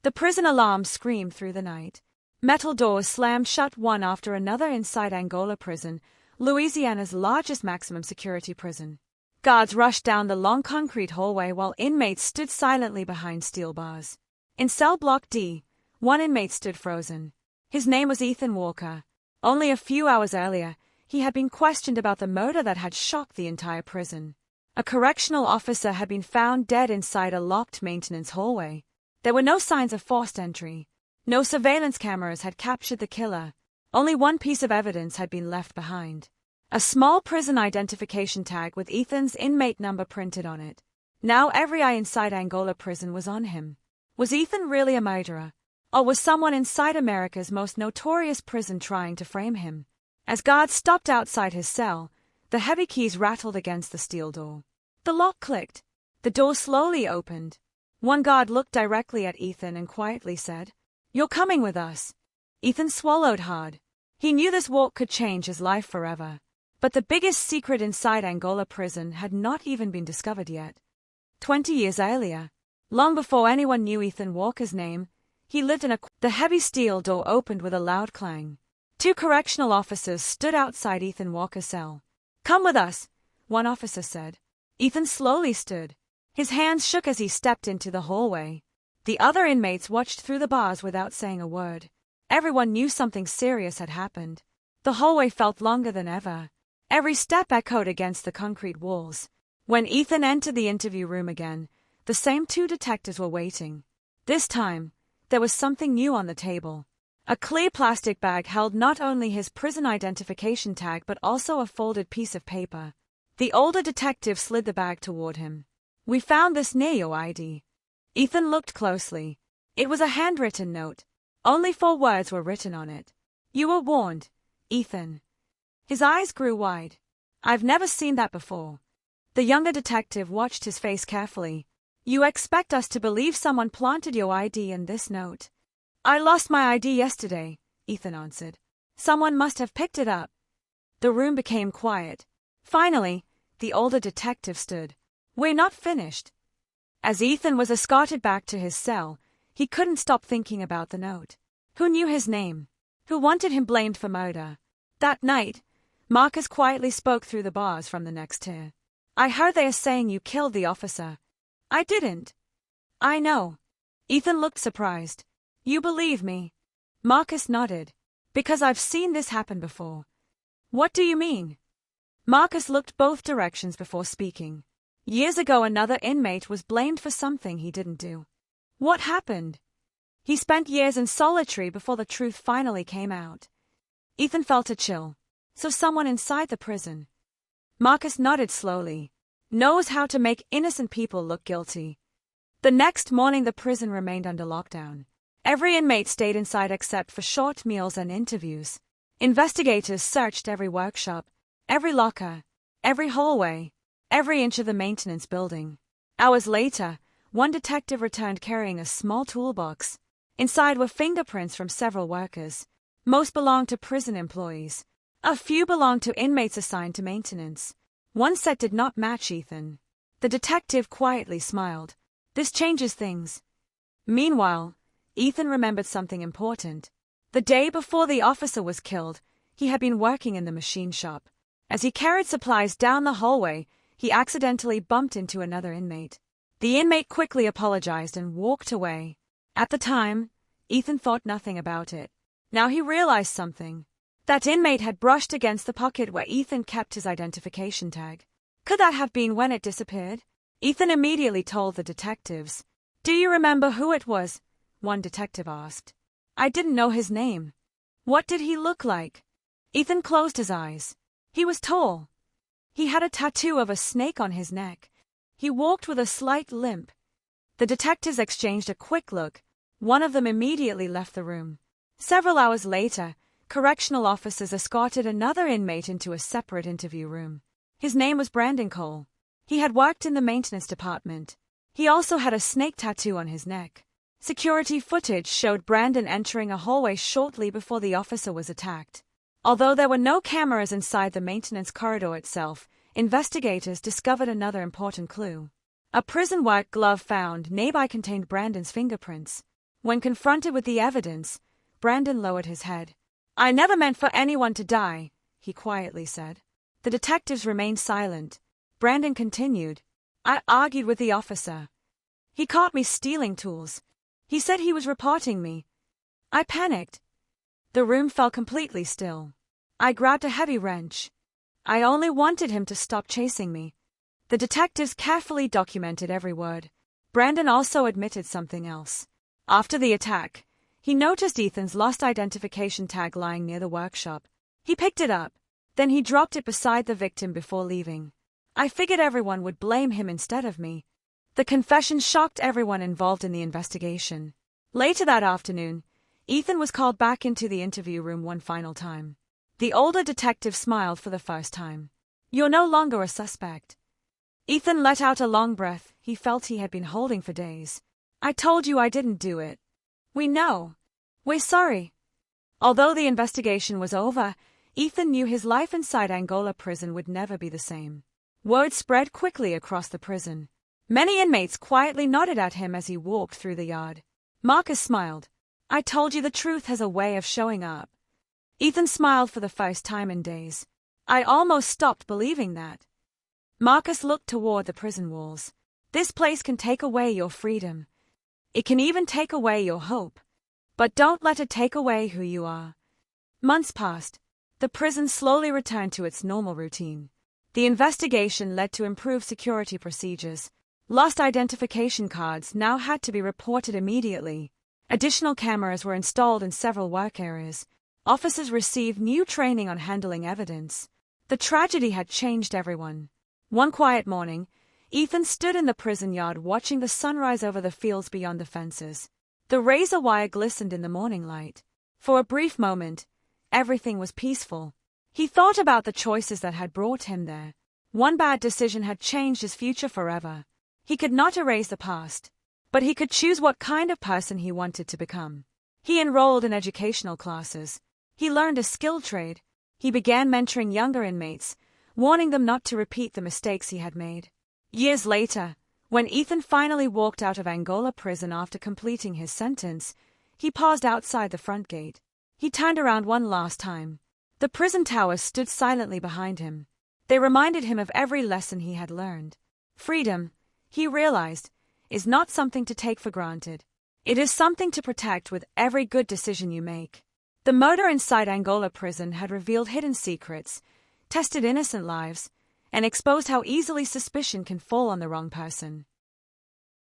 The prison alarm screamed through the night. Metal doors slammed shut one after another inside Angola Prison, Louisiana's largest maximum security prison. Guards rushed down the long concrete hallway while inmates stood silently behind steel bars. In cell block D, one inmate stood frozen. His name was Ethan Walker. Only a few hours earlier, he had been questioned about the murder that had shocked the entire prison. A correctional officer had been found dead inside a locked maintenance hallway. There were no signs of forced entry. No surveillance cameras had captured the killer. Only one piece of evidence had been left behind. A small prison identification tag with Ethan's inmate number printed on it. Now every eye inside Angola Prison was on him. Was Ethan really a murderer? Or was someone inside America's most notorious prison trying to frame him? As guards stopped outside his cell, the heavy keys rattled against the steel door. The lock clicked. The door slowly opened. One guard looked directly at Ethan and quietly said, "You're coming with us." Ethan swallowed hard. He knew this walk could change his life forever. But the biggest secret inside Angola Prison had not even been discovered yet. 20 years earlier, long before anyone knew Ethan Walker's name, he lived in The heavy steel door opened with a loud clang. Two correctional officers stood outside Ethan Walker's cell. "Come with us," one officer said. Ethan slowly stood. His hands shook as he stepped into the hallway. The other inmates watched through the bars without saying a word. Everyone knew something serious had happened. The hallway felt longer than ever. Every step echoed against the concrete walls. When Ethan entered the interview room again, the same two detectives were waiting. This time, there was something new on the table. A clear plastic bag held not only his prison identification tag but also a folded piece of paper. The older detective slid the bag toward him. "We found this near your ID." Ethan looked closely. It was a handwritten note. Only 4 words were written on it. "You were warned, Ethan." His eyes grew wide. "I've never seen that before." The younger detective watched his face carefully. "You expect us to believe someone planted your ID in this note?" "I lost my ID yesterday," Ethan answered. "Someone must have picked it up." The room became quiet. Finally, the older detective stood. "We're not finished." As Ethan was escorted back to his cell, he couldn't stop thinking about the note. Who knew his name? Who wanted him blamed for murder? That night, Marcus quietly spoke through the bars from the next tier. "I heard they are saying you killed the officer." "I didn't." "I know." Ethan looked surprised. "You believe me?" Marcus nodded. "Because I've seen this happen before." "What do you mean?" Marcus looked both directions before speaking. "Years ago another inmate was blamed for something he didn't do." "What happened?" "He spent years in solitary before the truth finally came out." Ethan felt a chill. "So someone inside the prison." Marcus nodded slowly. "Knows how to make innocent people look guilty." The next morning the prison remained under lockdown. Every inmate stayed inside except for short meals and interviews. Investigators searched every workshop, every locker, every hallway, every inch of the maintenance building. Hours later, one detective returned carrying a small toolbox. Inside were fingerprints from several workers. Most belonged to prison employees. A few belonged to inmates assigned to maintenance. One set did not match Ethan. The detective quietly smiled. "This changes things." Meanwhile, Ethan remembered something important. The day before the officer was killed, he had been working in the machine shop. As he carried supplies down the hallway, he accidentally bumped into another inmate. The inmate quickly apologized and walked away. At the time, Ethan thought nothing about it. Now he realized something. That inmate had brushed against the pocket where Ethan kept his identification tag. Could that have been when it disappeared? Ethan immediately told the detectives. "Do you remember who it was?" one detective asked. "I didn't know his name." "What did he look like?" Ethan closed his eyes. He was tall. He had a tattoo of a snake on his neck. He walked with a slight limp. The detectives exchanged a quick look. One of them immediately left the room. Several hours later, correctional officers escorted another inmate into a separate interview room. His name was Brandon Cole. He had worked in the maintenance department. He also had a snake tattoo on his neck. Security footage showed Brandon entering a hallway shortly before the officer was attacked. Although there were no cameras inside the maintenance corridor itself, investigators discovered another important clue. A prison work glove found nearby contained Brandon's fingerprints. When confronted with the evidence, Brandon lowered his head. "I never meant for anyone to die," he quietly said. The detectives remained silent. Brandon continued. "I argued with the officer. He caught me stealing tools. He said he was reporting me. I panicked." The room fell completely still. "I grabbed a heavy wrench. I only wanted him to stop chasing me." The detectives carefully documented every word. Brandon also admitted something else. After the attack, he noticed Ethan's lost identification tag lying near the workshop. He picked it up. Then he dropped it beside the victim before leaving. "I figured everyone would blame him instead of me." The confession shocked everyone involved in the investigation. Later that afternoon, Ethan was called back into the interview room one final time. The older detective smiled for the first time. "You're no longer a suspect." Ethan let out a long breath he felt he had been holding for days. "I told you I didn't do it. We know. We're sorry." Although the investigation was over, Ethan knew his life inside Angola Prison would never be the same. Word spread quickly across the prison. Many inmates quietly nodded at him as he walked through the yard. Marcus smiled. "I told you the truth has a way of showing up." Ethan smiled for the first time in days. "I almost stopped believing that." Marcus looked toward the prison walls. "This place can take away your freedom. It can even take away your hope. But don't let it take away who you are." Months passed. The prison slowly returned to its normal routine. The investigation led to improved security procedures. Lost identification cards now had to be reported immediately. Additional cameras were installed in several work areas. Officers received new training on handling evidence. The tragedy had changed everyone. One quiet morning, Ethan stood in the prison yard watching the sunrise over the fields beyond the fences. The razor wire glistened in the morning light. For a brief moment, everything was peaceful. He thought about the choices that had brought him there. One bad decision had changed his future forever. He could not erase the past, but he could choose what kind of person he wanted to become. He enrolled in educational classes. He learned a skilled trade. He began mentoring younger inmates, warning them not to repeat the mistakes he had made. Years later, when Ethan finally walked out of Angola Prison after completing his sentence, he paused outside the front gate. He turned around one last time. The prison towers stood silently behind him. They reminded him of every lesson he had learned. Freedom, he realized, is not something to take for granted. It is something to protect with every good decision you make. The murder inside Angola Prison had revealed hidden secrets, tested innocent lives, and exposed how easily suspicion can fall on the wrong person.